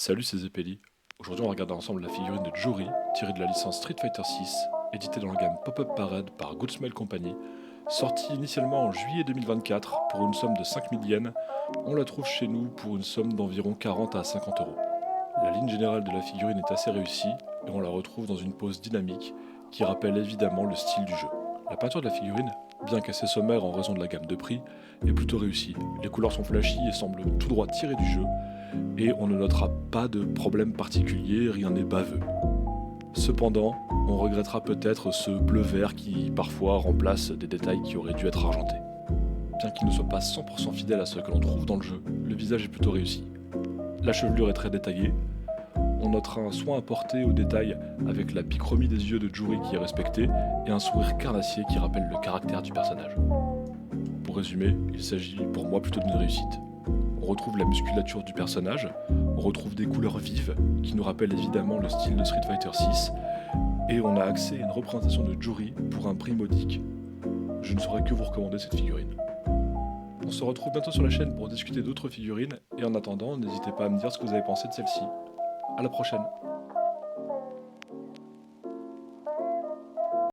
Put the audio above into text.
Salut, c'est Zepeli. Aujourd'hui, on va regarder ensemble la figurine de Juri, tirée de la licence Street Fighter 6, éditée dans la gamme Pop-Up Parade par Good Smell Company. Sortie initialement en juillet 2024 pour une somme de 5000 yens, on la trouve chez nous pour une somme d'environ 40 à 50 euros. La ligne générale de la figurine est assez réussie et on la retrouve dans une pose dynamique qui rappelle évidemment le style du jeu. La peinture de la figurine, bien qu'assez sommaire en raison de la gamme de prix, est plutôt réussie. Les couleurs sont flashy et semblent tout droit tirées du jeu, et on ne notera pas de problème particulier, rien n'est baveux. Cependant, on regrettera peut-être ce bleu-vert qui parfois remplace des détails qui auraient dû être argentés. Bien qu'il ne soit pas 100% fidèle à ce que l'on trouve dans le jeu, le visage est plutôt réussi. La chevelure est très détaillée, on notera un soin apporté aux détails avec la bichromie des yeux de Juri qui est respectée et un sourire carnassier qui rappelle le caractère du personnage. Pour résumer, il s'agit pour moi plutôt d'une réussite. On retrouve la musculature du personnage, on retrouve des couleurs vives qui nous rappellent évidemment le style de Street Fighter 6 et on a accès à une représentation de Juri pour un prix modique. Je ne saurais que vous recommander cette figurine. On se retrouve bientôt sur la chaîne pour discuter d'autres figurines et en attendant, n'hésitez pas à me dire ce que vous avez pensé de celle-ci. A la prochaine.